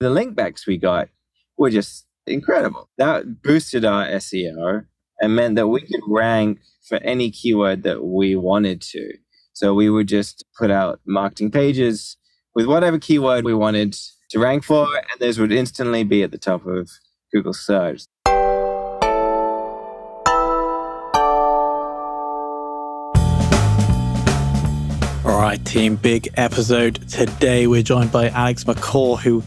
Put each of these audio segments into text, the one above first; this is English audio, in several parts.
the link backs we got were just incredible. That boosted our SEO and meant that we could rank for any keyword that we wanted to. So we would just put out marketing pages with whatever keyword we wanted to rank for, and those would instantly be at the top of Google search. All right, team, big episode today. We're joined by Alex MacCaw, who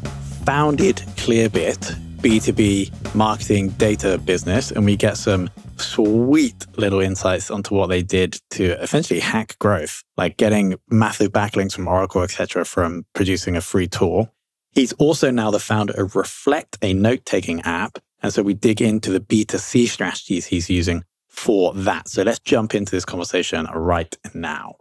founded Clearbit, B2B marketing data business, and we get some sweet little insights onto what they did to essentially hack growth, like getting massive backlinks from Oracle, etc., from producing a free tool. He's also now the founder of Reflect, a note-taking app. And so we dig into the B2C strategies he's using for that. So let's jump into this conversation right now.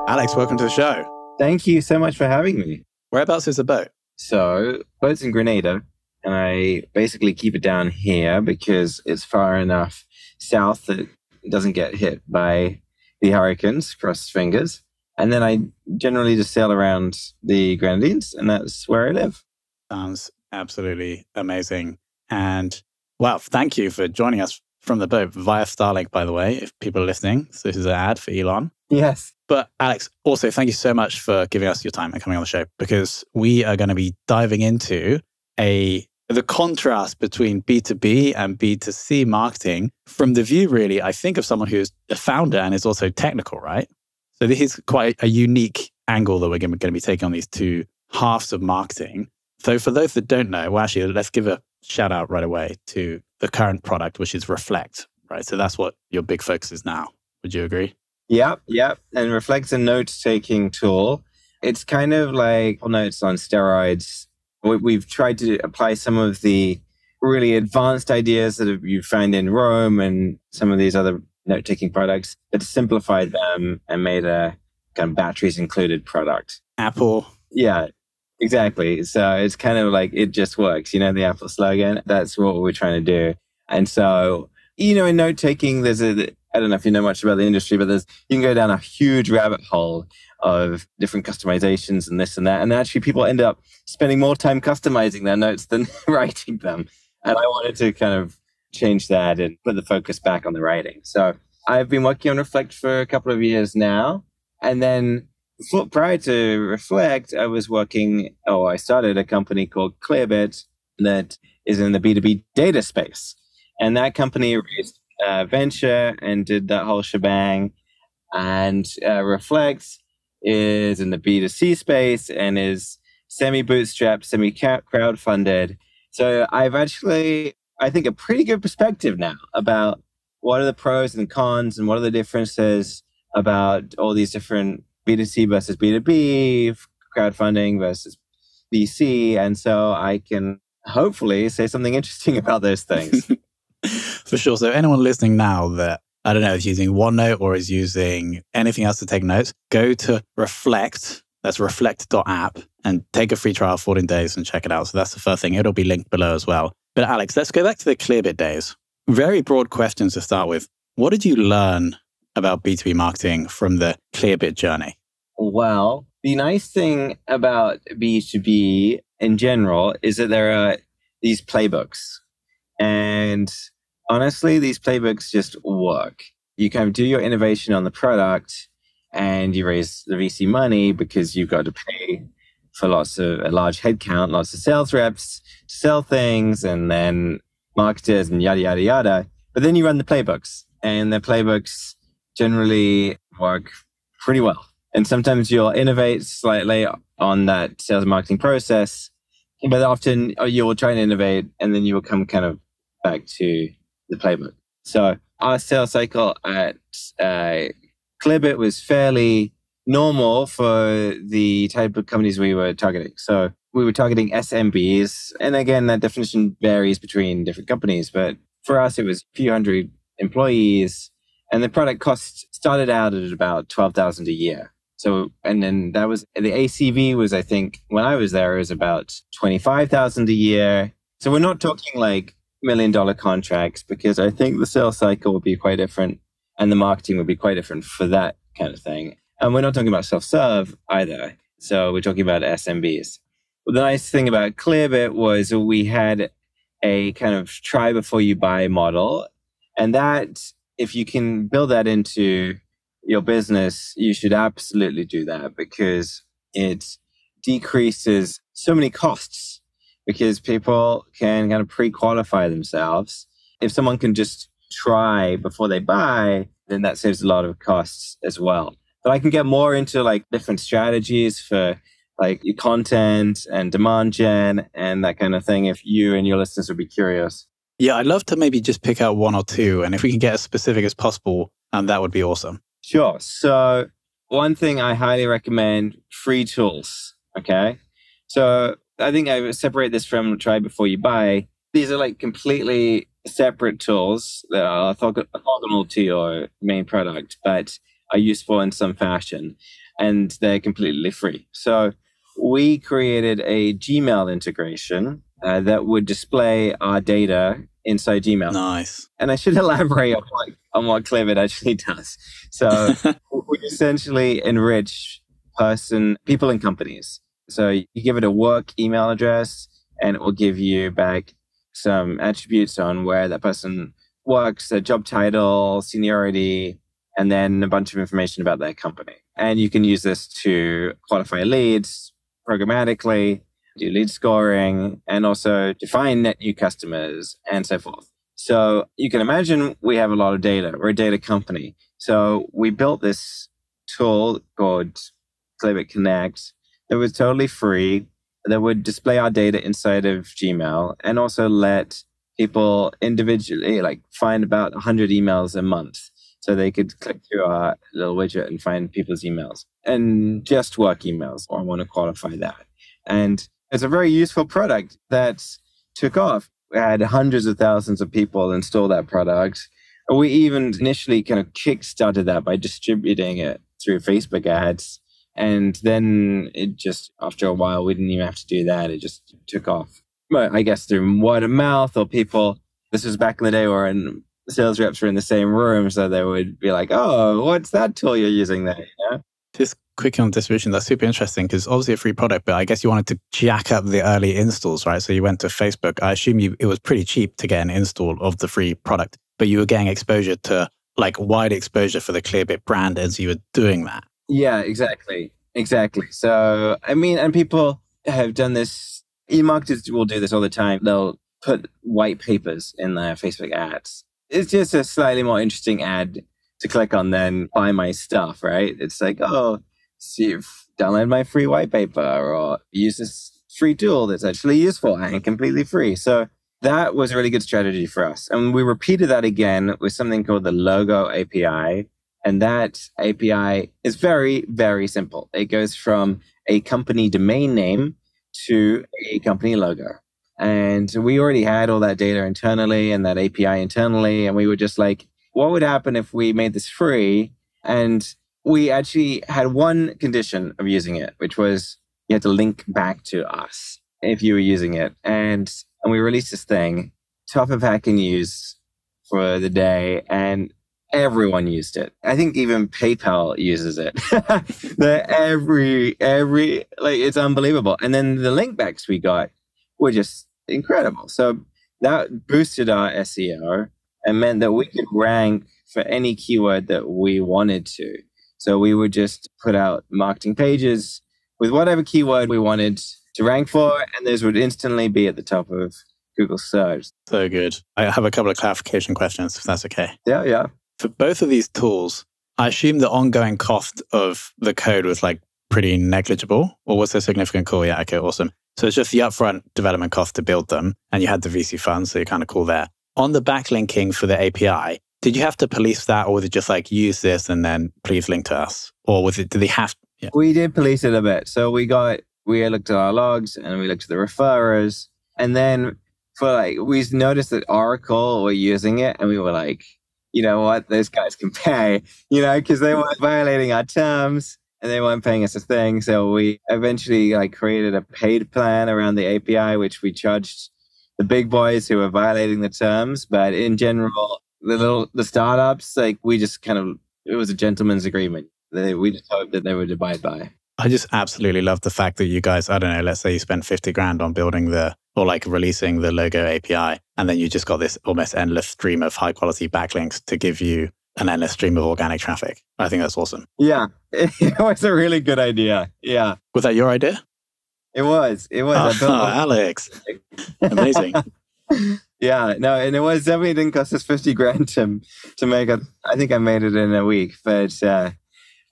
Alex, welcome to the show. Thank you so much for having me. Whereabouts is the boat? So, boat's in Grenada, and I basically keep it down here because it's far enough south that it doesn't get hit by the hurricanes, cross fingers. And then I generally just sail around the Grenadines, and that's where I live. Sounds absolutely amazing. And wow, thank you for joining us from the boat via Starlink, by the way, if people are listening. So this is an ad for Elon. Yes. But Alex, also thank you so much for giving us your time and coming on the show, because we are going to be diving into the contrast between B2B and B2C marketing from the view, really, I think, of someone who's a founder and is also technical, right? So this is quite a unique angle that we're going to be taking on these two halves of marketing. So for those that don't know, well, actually, let's give a shout out right away to the current product, which is Reflect, right? So that's what your big focus is now. Would you agree? Yep. And Reflect's a note-taking tool. It's kind of like notes on steroids. We've tried to apply some of the really advanced ideas that you find in Rome and some of these other note-taking products, but simplified them and made a kind of batteries-included product. Apple. Yeah, exactly. So it's kind of like it just works. You know, the Apple slogan? That's what we're trying to do. And so, in note-taking, I don't know if you know much about the industry, but you can go down a huge rabbit hole of different customizations and this and that. And actually people end up spending more time customizing their notes than writing them. And I wanted to kind of change that and put the focus back on the writing. So I've been working on Reflect for a couple of years now. And then prior to Reflect, I started a company called Clearbit that is in the B2B data space. And that company raised venture and did that whole shebang. And Reflect is in the B2C space and is semi-bootstrapped, semi-crowdfunded. So I've actually, I think, a pretty good perspective now about what are the pros and cons and what are the differences about all these different B2C versus B2B, crowdfunding versus VC. And so I can hopefully say something interesting about those things. For sure. So anyone listening now that, I don't know, is using OneNote or is using anything else to take notes, go to Reflect, that's reflect.app, and take a free trial 14 days and check it out. So that's the first thing. It'll be linked below as well. But Alex, let's go back to the Clearbit days. Very broad questions to start with. What did you learn about B2B marketing from the Clearbit journey? Well, the nice thing about B2B in general is that there are these playbooks. And honestly, these playbooks just work. You kind of do your innovation on the product and you raise the VC money because you've got to pay for a large headcount, lots of sales reps to sell things, and then marketers and yada, yada, yada. But then you run the playbooks, and the playbooks generally work pretty well. And sometimes you'll innovate slightly on that sales and marketing process, but often you'll try and innovate, and then you will come kind of back to the playbook. So our sales cycle at Clearbit was fairly normal for the type of companies we were targeting. So we were targeting SMBs. And again, that definition varies between different companies. But for us, it was a few hundred employees. And the product cost started out at about $12,000 a year. So, and then that was, the ACV was, I think, when I was there, it was about $25,000 a year. So we're not talking like $1 million contracts, because I think the sales cycle would be quite different and the marketing would be quite different for that kind of thing. And we're not talking about self-serve either. So we're talking about SMBs. the nice thing about Clearbit was we had a kind of try before you buy model. And that, if you can build that into your business, you should absolutely do that because it decreases so many costs because people can kind of pre-qualify themselves. If someone can just try before they buy, then that saves a lot of costs as well. But I can get more into like different strategies for like your content and demand gen and that kind of thing if you and your listeners would be curious. Yeah, I'd love to maybe just pick out one or two. And if we can get as specific as possible, that would be awesome. Sure. So one thing I highly recommend, free tools. Okay. So I think I would separate this from try before you buy. These are like completely separate tools that are orthogonal to your main product, but are useful in some fashion. And they're completely free. So we created a Gmail integration that would display our data inside Gmail. Nice. And I should elaborate on what Clearbit actually does. So we essentially enrich people and companies. So you give it a work email address and it will give you back some attributes on where that person works, their job title, seniority, and then a bunch of information about their company. And you can use this to qualify leads programmatically, do lead scoring, and also define net new customers and so forth. So you can imagine we have a lot of data. We're a data company. So we built this tool called Clearbit Connect that was totally free, that would display our data inside of Gmail and also let people individually find about 100 emails a month. So they could click through our little widget and find people's emails and just work emails, or I want to qualify that. And it's a very useful product that took off. We had hundreds of thousands of people install that product. We even initially kind of kickstarted that by distributing it through Facebook ads. And then it just, after a while, we didn't even have to do that. It just took off. But I guess through word of mouth or people, this was back in the day when sales reps were in the same room. So they would be like, oh, what's that tool you're using there? You know? Just quickly on distribution, that's super interesting because obviously a free product, but I guess you wanted to jack up the early installs, right? So you went to Facebook. I assume it was pretty cheap to get an install of the free product, but you were getting exposure to wide exposure for the Clearbit brand as you were doing that. Yeah, exactly. So, I mean, and people have done this. E-marketers will do this all the time. They'll put white papers in their Facebook ads. It's just a slightly more interesting ad to click on than buy my stuff, right? It's like, oh, see, download my free white paper or use this free tool that's actually useful and completely free. So that was a really good strategy for us. And we repeated that again with something called the Logo API. And that API is very, very simple. It goes from a company domain name to a company logo. And we already had all that data internally and that API internally. And we were just like, what would happen if we made this free? And we actually had one condition of using it, which was you had to link back to us if you were using it. And we released this thing, top of hack and use for the day. And everyone used it. I think even PayPal uses it. It's unbelievable. And then the link backs we got were just incredible. So that boosted our SEO and meant that we could rank for any keyword that we wanted to. So we would just put out marketing pages with whatever keyword we wanted to rank for, and those would instantly be at the top of Google search. So good. I have a couple of clarification questions, if that's okay. Yeah. For both of these tools, I assume the ongoing cost of the code was pretty negligible, or was there significant? Cool. Yeah. Okay. Awesome. So it's just the upfront development cost to build them, and you had the VC funds, so you're kind of cool there. On the backlinking for the API, did you have to police that, or was it just use this and then please link to us? Or was it, did they have? Yeah. We did police it a bit. So we looked at our logs and we looked at the referrers, and then we noticed that Oracle were using it, and we were like, you know what, those guys can pay, because they weren't violating our terms and they weren't paying us a thing. So we eventually created a paid plan around the API, which we charged the big boys who were violating the terms. But in general, the startups, we just it was a gentleman's agreement. We just hoped that they would abide by. I just absolutely love the fact that you guys, I don't know, let's say you spent 50 grand on building releasing the logo API, and then you just got this almost endless stream of high quality backlinks to give you an endless stream of organic traffic. I think that's awesome. Yeah, it was a really good idea. Yeah. Was that your idea? It was. Oh, Alex. Amazing. Yeah, no, and it was definitely didn't cost us 50 grand to make it. I think I made it in a week, but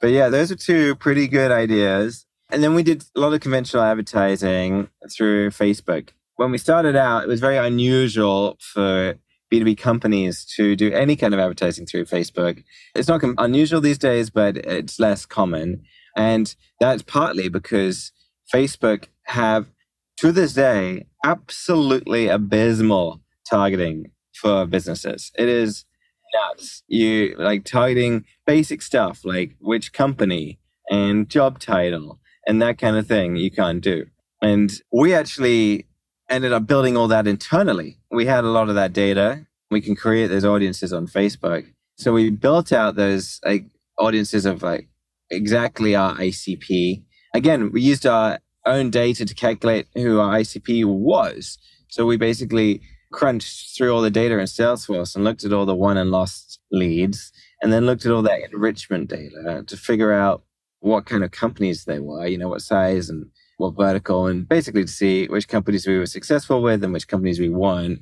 yeah, those are two pretty good ideas. And then we did a lot of conventional advertising through Facebook. When we started out, it was very unusual for B2B companies to do any kind of advertising through Facebook. It's not unusual these days, but it's less common. And that's partly because Facebook have, to this day, absolutely abysmal targeting for businesses. It is nuts. You like targeting basic stuff like which company and job title and that kind of thing you can't do. And we actually ended up building all that internally. We had a lot of that data. We can create those audiences on Facebook. So we built out those like audiences of like exactly our ICP. Again, we used our own data to calculate who our ICP was. So we basically crunched through all the data in Salesforce and looked at all the won and lost leads, and then looked at all that enrichment data to figure out what kind of companies they were, what size and what vertical, and basically to see which companies we were successful with and which companies we won.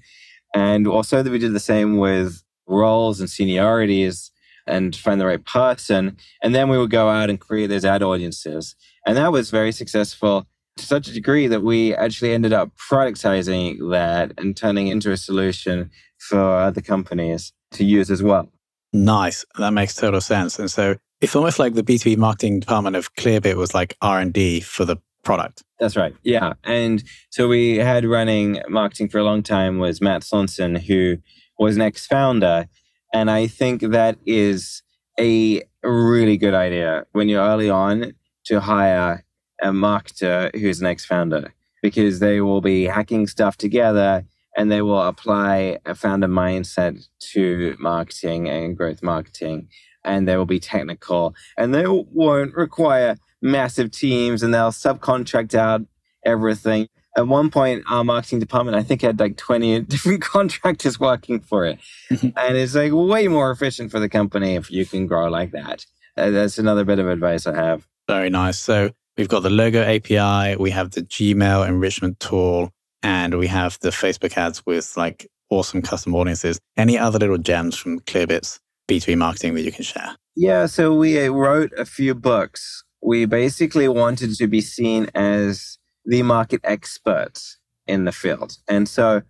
And also that we did the same with roles and seniorities and find the right person. And then we would go out and create those ad audiences. And that was very successful to such a degree that we actually ended up productizing that and turning it into a solution for other companies to use as well. Nice. That makes total sense. And so it's almost like the B2B marketing department of Clearbit was like R&D for the product. That's right. Yeah. And so we had running marketing for a long time was Matt Sonson, who was an ex-founder. And I think that is a really good idea when you're early on to hire a marketer who's an ex-founder, because they will be hacking stuff together and they will apply a founder mindset to marketing and growth marketing. And they will be technical and they won't require massive teams and they'll subcontract out everything. At one point, our marketing department, I think, had like 20 different contractors working for it. And it's like way more efficient for the company if you can grow like that. That's another bit of advice I have. Very nice. So we've got the logo API, we have the Gmail enrichment tool, and we have the Facebook ads with like awesome custom audiences. Any other little gems from Clearbit's B2B marketing that you can share? Yeah, so we wrote a few books. We basically wanted to be seen as the market experts in the field. And so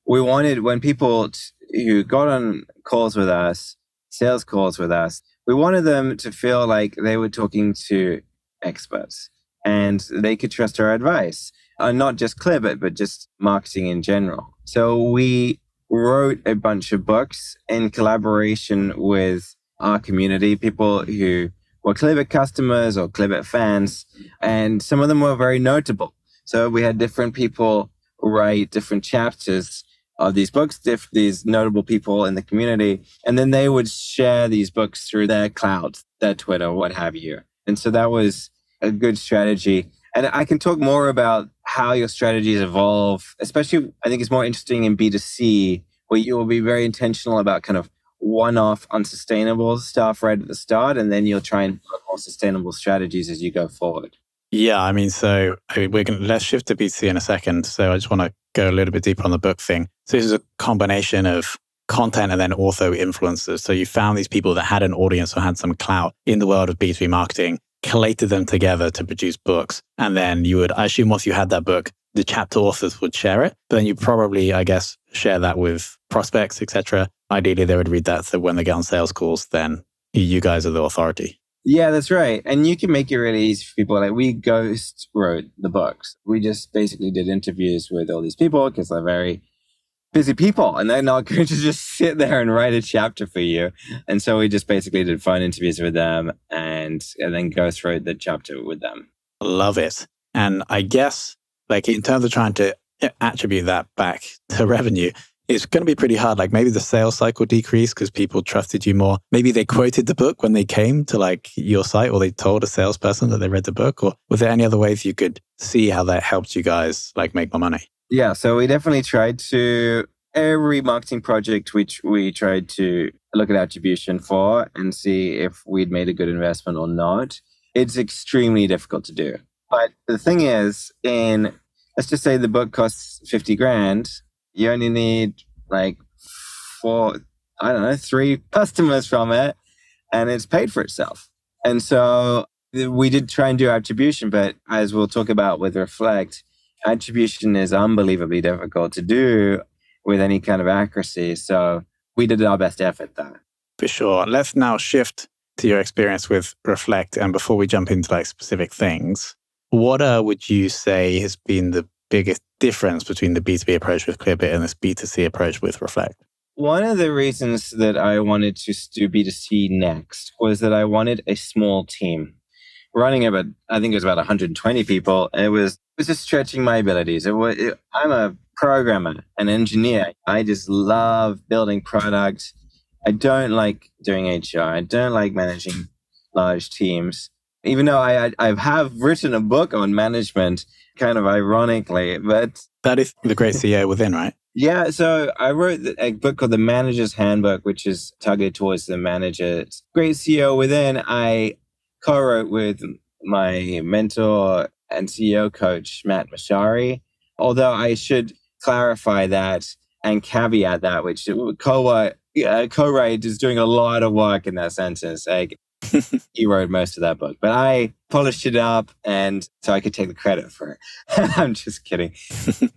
we wanted, when people who got on calls with us, sales calls with us, we wanted them to feel like they were talking to experts and they could trust our advice. Not just Clearbit, but just marketing in general. So we wrote a bunch of books in collaboration with our community, people who were Clearbit customers or Clearbit fans, and some of them were very notable. So we had different people write different chapters of these books, these notable people in the community, and then they would share these books through their clouds, their Twitter, what have you. And so that was a good strategy. And I can talk more about how your strategies evolve, especially I think it's more interesting in B2C, where you will be very intentional about kind of one-off unsustainable stuff right at the start, and then you'll try and put more sustainable strategies as you go forward. Yeah, let's shift to B2C in a second. So I just want to go a little bit deeper on the book thing. So this is a combination of content and then ortho influencers. So you found these people that had an audience or had some clout in the world of B2B marketing, collated them together to produce books. And then you would, I assume once you had that book, the chapter authors would share it. But then you probably, I guess, share that with prospects, etc. Ideally, they would read that. So when they get on sales calls, then you guys are the authority. Yeah, that's right. And you can make it really easy for people. Like we ghost wrote the books. We just basically did interviews with all these people because they're very busy people and they're not going to just sit there and write a chapter for you. And so we just basically did phone interviews with them and then ghost wrote the chapter with them. Love it. And I guess like in terms of trying to attribute that back to revenue, It's going to be pretty hard. Like maybe the sales cycle decreased because people trusted you more. Maybe they quoted the book when they came to like your site, or they told a salesperson that they read the book. Or was there any other ways you could see how that helped you guys like make more money? Yeah, so we definitely tried to, every marketing project which we tried to look at attribution for and see if we'd made a good investment or not. It's extremely difficult to do. But the thing is, let's just say the book costs 50 grand, you only need like 3 customers from it, and it's paid for itself. And so we did try and do attribution, but as we'll talk about with Reflect, attribution is unbelievably difficult to do with any kind of accuracy. So we did our best effort there. For sure. Let's now shift to your experience with Reflect. And before we jump into like specific things, what would you say has been the biggest difference between the B2B approach with Clearbit and this B2C approach with Reflect? One of the reasons that I wanted to do B2C next was that I wanted a small team. Running about, I think it was about 120 people. It was just stretching my abilities. I'm a programmer, an engineer. I just love building products. I don't like doing HR. I don't like managing large teams. Even though I have written a book on management, kind of ironically, but... That is The Great CEO Within, right? Yeah, so I wrote a book called The Manager's Handbook, which is targeted towards the managers. Great CEO Within, I co-wrote with my mentor and CEO coach, Matt Mashari. Although I should clarify that and caveat that, which co-write is doing a lot of work in that sentence. Like, he wrote most of that book, but I polished it up, and so I could take the credit for it. I'm just kidding.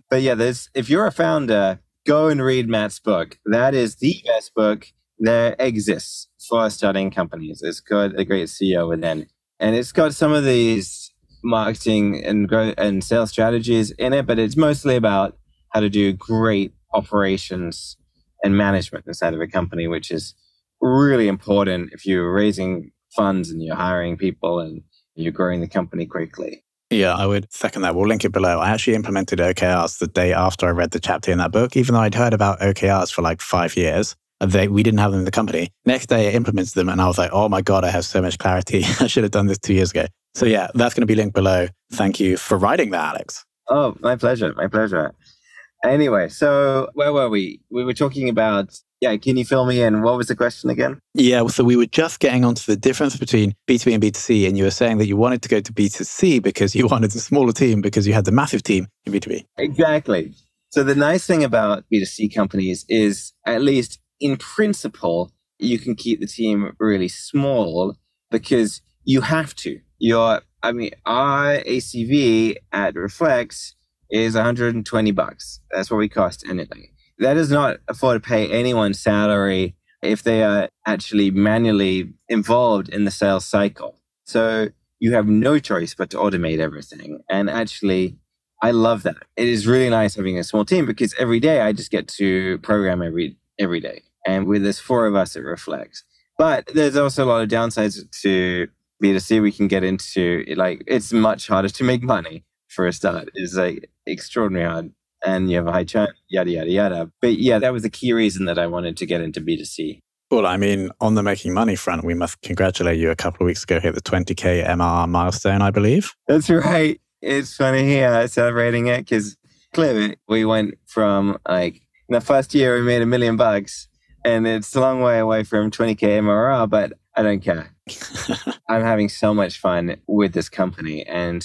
But yeah, if you're a founder, go and read Matt's book. That is the best book that exists for starting companies. It's called The Great CEO Within, and it's got some of these marketing and growth and sales strategies in it, but it's mostly about how to do great operations and management inside of a company, which is really important if you're raising funds and you're hiring people and you're growing the company quickly. Yeah, I would second that. We'll link it below. I actually implemented OKRs the day after I read the chapter in that book, even though I'd heard about OKRs for like 5 years. We didn't have them in the company. Next day, I implemented them and I was like, oh my God, I have so much clarity. I should have done this 2 years ago. So yeah, that's going to be linked below. Thank you for writing that, Alex. Oh, my pleasure. My pleasure. Anyway, so where were we? We were talking about, can you fill me in? What was the question again? Yeah, so we were just getting onto the difference between B2B and B2C, and you were saying that you wanted to go to B2C because you wanted a smaller team because you had the massive team in B2B. Exactly. So the nice thing about B2C companies is, at least in principle, you can keep the team really small because you have to. Our ACV at Reflect is $120. That's what we cost annually. That does not afford to pay anyone's salary if they are actually manually involved in the sales cycle. So you have no choice but to automate everything. And actually, I love that. It is really nice having a small team because every day I just get to program every day. And there's 4 of us at Reflect. But there's also a lot of downsides to B2C. We can get into, like, it's much harder to make money for a start. It's like extraordinarily hard. And you have a high churn, yada, yada, yada. But yeah, that was the key reason that I wanted to get into B2C. Well, I mean, on the making money front, we must congratulate you. A couple of weeks ago, hit the 20K MRR milestone, I believe. That's right. It's funny here celebrating it because clearly we went from like, in the first year we made $1 million and it's a long way away from 20K MRR, but I don't care. I'm having so much fun with this company, and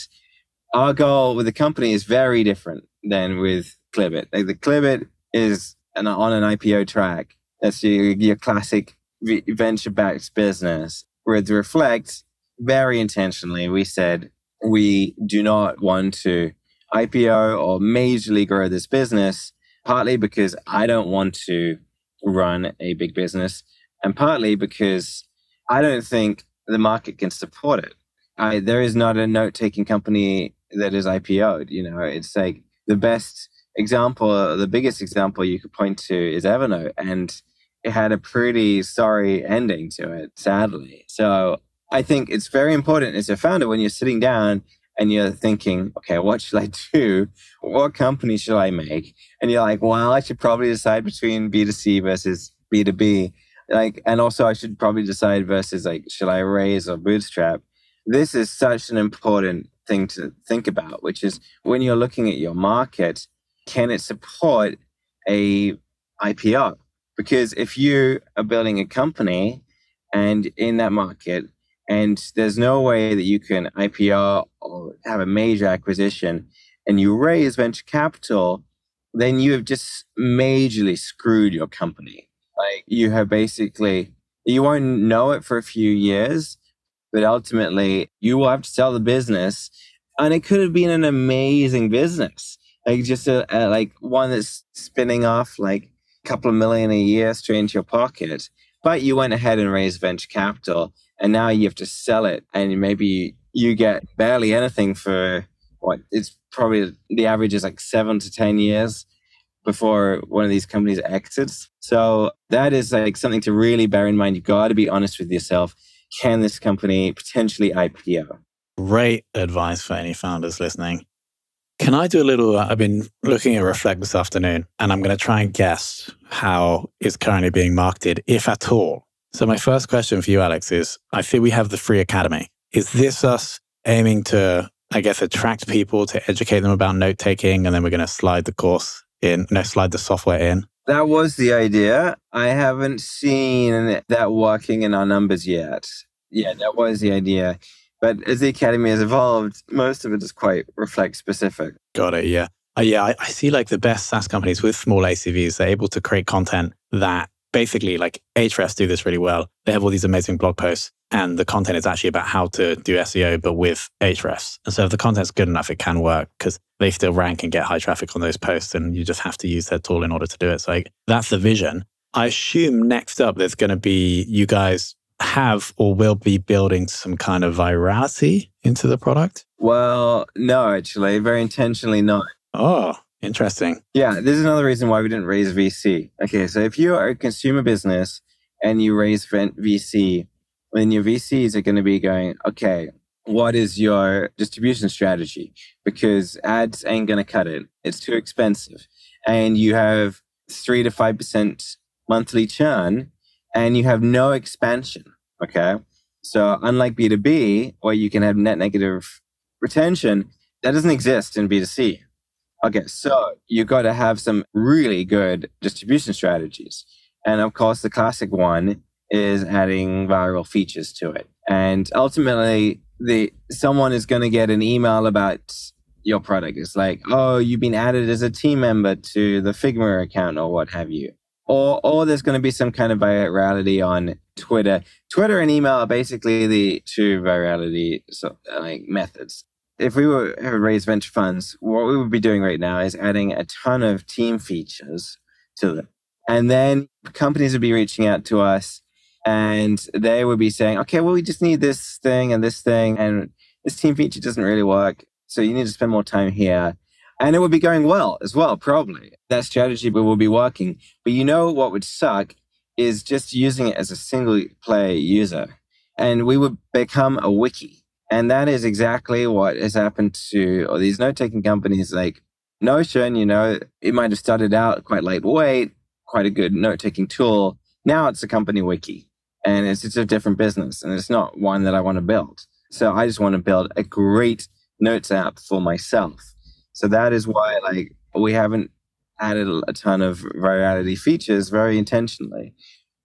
our goal with the company is very different than with Clearbit. Like, the Clearbit is on an IPO track. That's your classic venture-backed business. With Reflect, very intentionally, we said we do not want to IPO or majorly grow this business, partly because I don't want to run a big business, and partly because I don't think the market can support it. There is not a note-taking company that is IPO'd. It's like the best example, the biggest example you could point to is Evernote, and it had a pretty sorry ending to it, sadly. So I think it's very important as a founder when you're sitting down and you're thinking, okay, what should I do? What company should I make? And you're like, well, I should probably decide between B2C versus B2B. And also I should probably decide versus should I raise or bootstrap? This is such an important thing to think about, which is when you're looking at your market, can it support a IPO? Because if you are building a company and in that market, and there's no way that you can IPO or have a major acquisition and you raise venture capital, then you have just majorly screwed your company. You have basically, you won't know it for a few years, but ultimately you will have to sell the business. And it could have been an amazing business, just one that's spinning off a couple of million a year straight into your pocket. But you went ahead and raised venture capital, and now you have to sell it, and maybe you get barely anything for it's probably the average is 7 to 10 years before one of these companies exits. So that is something to really bear in mind. You've got to be honest with yourself. Can this company potentially IPO? Great advice for any founders listening. Can I do a little, I've been looking at Reflect this afternoon, and I'm going to try and guess how it's currently being marketed, if at all. So my first question for you, Alex, is I think we have the free academy. Is this us aiming to, attract people to educate them about note-taking, and then we're going to slide the software in? That was the idea. I haven't seen that working in our numbers yet. Yeah, that was the idea. But as the academy has evolved, most of it is quite Reflect specific. Got it, yeah. I see the best SaaS companies with small ACVs, they're able to create content that basically Ahrefs do this really well. They have all these amazing blog posts, and the content is actually about how to do SEO, but with Ahrefs. And so if the content's good enough, it can work because they still rank and get high traffic on those posts, and you just have to use their tool in order to do it. So that's the vision. I assume next up, there's going to be, you guys have or will be building some kind of virality into the product? Well, no, actually, very intentionally not. Oh, interesting. Yeah, this is another reason why we didn't raise VC. Okay, so if you are a consumer business and you raise VC, then your VCs are going to be going, okay, what is your distribution strategy? Because ads ain't going to cut it. It's too expensive. And you have 3 to 5% monthly churn, and you have no expansion. Okay. So unlike B2B, where you can have net negative retention, that doesn't exist in B2C. Okay. So you got to have some really good distribution strategies. And of course, the classic one is adding viral features to it. And ultimately, someone is going to get an email about your product. It's oh, you've been added as a team member to the Figma account or what have you. Or there's going to be some kind of virality on Twitter. Twitter and email are basically the two virality methods. If we were to raise venture funds, what we would be doing right now is adding a ton of team features to them. And then companies would be reaching out to us, and they would be saying, okay, well, we just need this thing, and this team feature doesn't really work. So you need to spend more time here. And it would be going well as well, probably. That strategy will be working. But what would suck is just using it as a single player user. And we would become a wiki. And that is exactly what has happened to all these note-taking companies like Notion. It might have started out quite lightweight, quite a good note-taking tool. Now it's a company wiki. And it's a different business. And it's not one that I want to build. So I just want to build a great notes app for myself. So that is why we haven't added a ton of virality features very intentionally.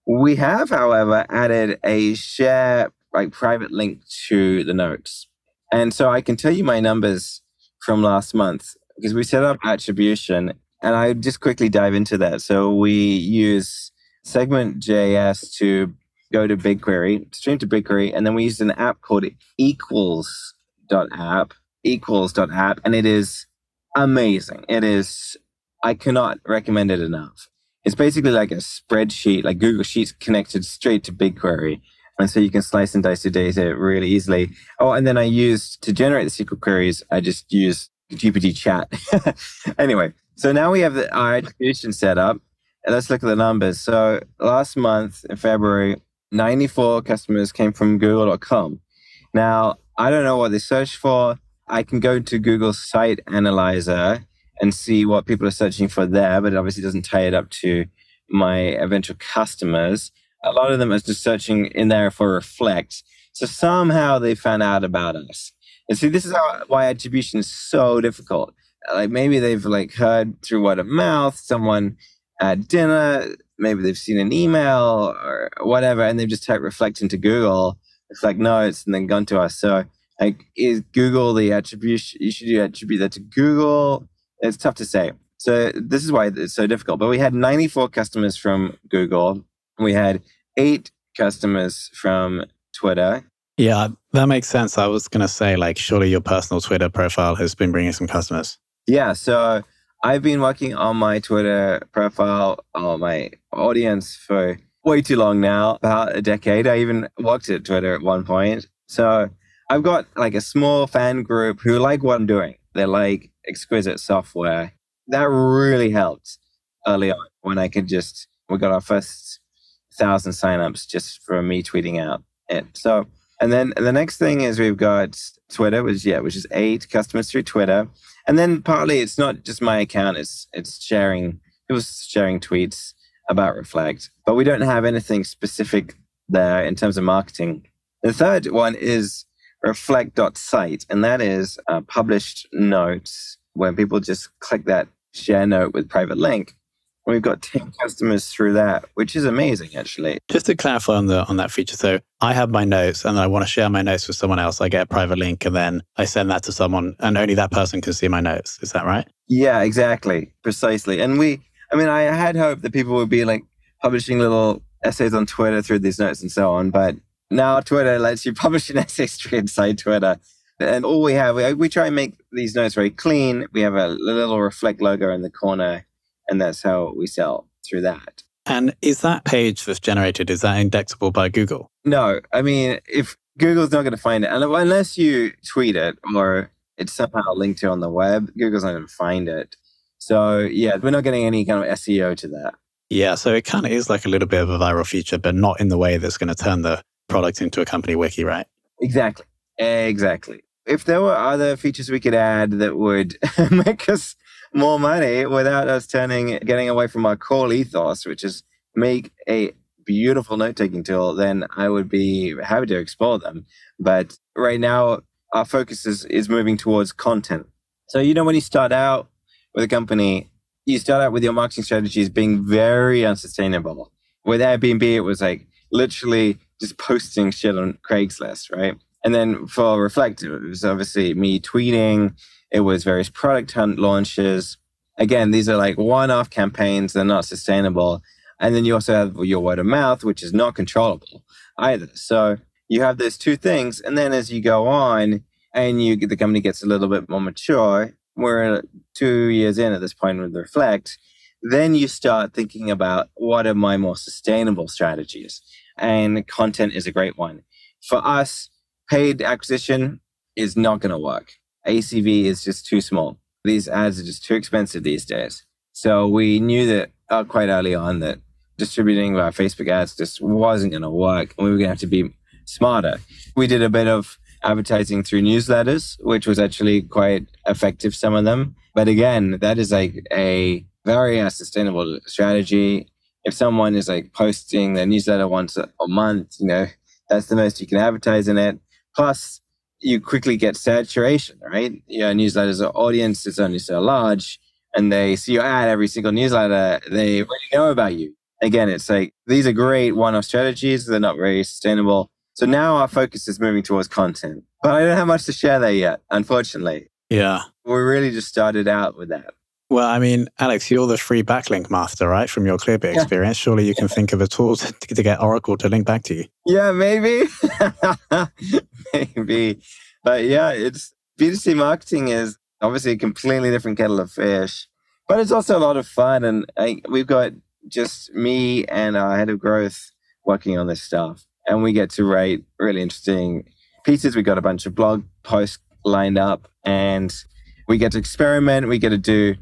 We have, however, added a share private link to the notes. And so I can tell you my numbers from last month because we set up attribution, and I just quickly dive into that. So we use Segment.js to go to BigQuery, stream to BigQuery, and then we used an app called equals.app, and it is amazing. It is, I cannot recommend it enough. It's basically like a spreadsheet, like Google Sheets connected straight to BigQuery. And so you can slice and dice your data really easily. Oh, and then to generate the SQL queries, I just use GPT chat. Anyway, so now we have our attribution set up. And let's look at the numbers. So last month in February, 94 customers came from google.com. Now, I don't know what they searched for. I can go to Google's site analyzer and see what people are searching for there, but it obviously doesn't tie it up to my eventual customers. A lot of them are just searching in there for Reflect. So somehow they found out about us. And see, this is why attribution is so difficult. Like maybe they've heard through word of mouth, someone at dinner, maybe they've seen an email or whatever, and they've just typed Reflect into Google, Reflect notes, and then gone to us. So is Google the attribution? You should attribute that to Google. It's tough to say. So this is why it's so difficult. But we had 94 customers from Google. We had 8 customers from Twitter. Yeah, that makes sense. I was going to say, surely your personal Twitter profile has been bringing some customers. Yeah, so I've been working on my Twitter profile, on my audience for way too long now, about a decade. I even worked at Twitter at one point. So I've got a small fan group who like what I'm doing. They like exquisite software. That really helped early on when we got our first 1,000 signups just from me tweeting out it. So, and then the next thing is we've got Twitter, which is 8 customers through Twitter. And then partly it's not just my account, it's people sharing tweets about Reflect, but we don't have anything specific there in terms of marketing. The third one is reflect.site, and that is published notes where people just click that share note with private link. We've got 10 customers through that, which is amazing, actually. Just to clarify on that feature, so I have my notes and I want to share my notes with someone else. I get a private link and then I send that to someone and only that person can see my notes. Is that right? Yeah, exactly. Precisely. And I had hoped that people would be publishing little essays on Twitter through these notes and so on. But now Twitter lets you publish an essay straight inside Twitter. And all we have, we try and make these notes very clean. We have a little Reflect logo in the corner. And that's how we sell through that. And is that page that's generated, is that indexable by Google? No. If Google's not going to find it, unless you tweet it or it's somehow linked to on the web, Google's not going to find it. So yeah, we're not getting any kind of SEO to that. Yeah, so it kind of is like a little bit of a viral feature, but not in the way that's going to turn the product into a company wiki, right? Exactly. If there were other features we could add that would make us more money without us getting away from our core ethos, which is make a beautiful note-taking tool, then I would be happy to explore them. But right now, our focus is moving towards content. So, when you start out with a company, you start out with your marketing strategies being very unsustainable. With Airbnb, it was literally just posting shit on Craigslist, right? And then for Reflect, it was obviously me tweeting. It was various product hunt launches. Again, these are one-off campaigns. They're not sustainable. And then you also have your word of mouth, which is not controllable either. So you have those two things. And then as you go on and the company gets a little bit more mature, we're 2 years in at this point with Reflect, then you start thinking about what are my more sustainable strategies. And content is a great one. For us, paid acquisition is not going to work. ACV is just too small. These ads are just too expensive these days. So we knew that quite early on that distributing our Facebook ads just wasn't going to work. And we were going to have to be smarter. We did a bit of advertising through newsletters, which was actually quite effective, some of them. But again, that is a very sustainable strategy. If someone is posting their newsletter once a month, that's the most you can advertise in it. Plus, you quickly get saturation, right? Your newsletters are audience is only so large, and they see your ad every single newsletter. They already know about you. Again, it's these are great one-off strategies. They're not very sustainable. So now our focus is moving towards content. But I don't have much to share there yet, unfortunately. Yeah. We really just started out with that. Well, Alex, you're the free backlink master, right? From your Clearbit experience. Surely you can think of a tool to get Oracle to link back to you. Yeah, maybe. Maybe. But yeah, B2C marketing is obviously a completely different kettle of fish. But it's also a lot of fun. And we've got just me and our head of growth working on this stuff. And we get to write really interesting pieces. We got a bunch of blog posts lined up. And we get to experiment. We get to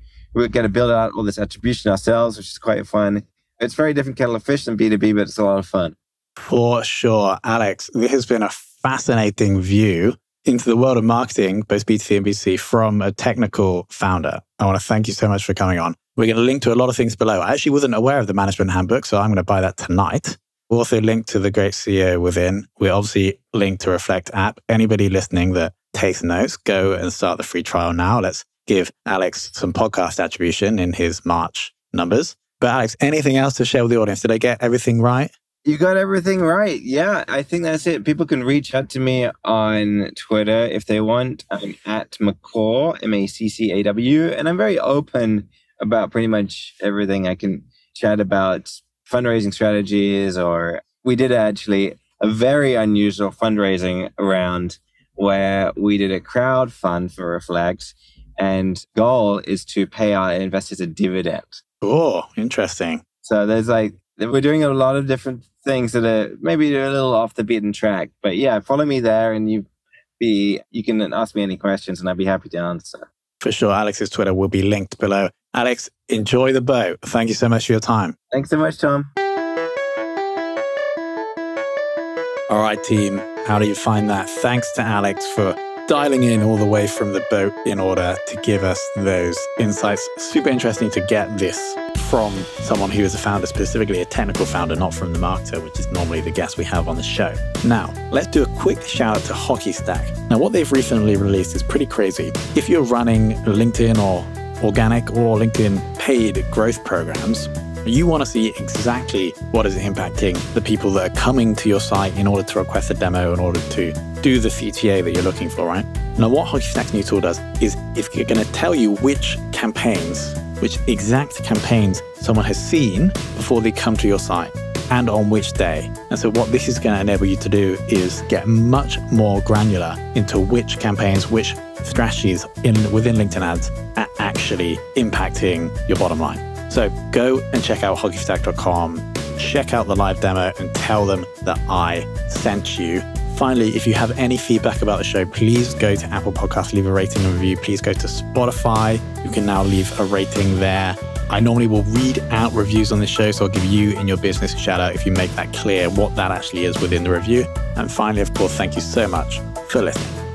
build out all this attribution ourselves, which is quite fun. It's a very different kettle of fish than B2B, but it's a lot of fun. For sure. Alex, this has been a fascinating view into the world of marketing, both B2C and B2C, from a technical founder. I want to thank you so much for coming on. We're going to link to a lot of things below. I actually wasn't aware of the management handbook, so I'm going to buy that tonight. We'll also link to the great CEO within. We obviously link to Reflect app. Anybody listening that takes notes, go and start the free trial now. Let's give Alex some podcast attribution in his March numbers. But Alex, anything else to share with the audience? Did I get everything right? You got everything right. Yeah, I think that's it. People can reach out to me on Twitter if they want. I'm at MacCaw, MacCaw, and I'm very open about pretty much everything. I can chat about fundraising strategies, or we did actually a very unusual fundraising round where we did a crowd fund for Reflect, and goal is to pay our investors a dividend. Oh, interesting. So we're doing a lot of different things that are maybe a little off the beaten track. But yeah, follow me there and you can ask me any questions and I'd be happy to answer. For sure. Alex's Twitter will be linked below. Alex, enjoy the boat. Thank you so much for your time. Thanks so much, Tom. All right, team. How do you find that? Thanks to Alex for dialing in all the way from the boat in order to give us those insights. Super interesting to get this from someone who is a founder, specifically a technical founder, not from the marketer, which is normally the guest we have on the show. Now, let's do a quick shout out to Hockey Stack. Now, what they've recently released is pretty crazy. If you're running LinkedIn or organic or LinkedIn paid growth programs, you want to see exactly what is impacting the people that are coming to your site in order to request a demo, in order to do the CTA that you're looking for, right? Now, what Hockey Stack's new tool does is it's going to tell you which exact campaigns someone has seen before they come to your site and on which day. And so what this is going to enable you to do is get much more granular into which campaigns, which strategies within LinkedIn ads are actually impacting your bottom line. So go and check out hockeystack.com, check out the live demo and tell them that I sent you. Finally, if you have any feedback about the show, please go to Apple Podcasts, leave a rating and review. Please go to Spotify. You can now leave a rating there. I normally will read out reviews on the show, so I'll give you in your business a shout out if you make that clear what that actually is within the review. And finally, of course, thank you so much for listening.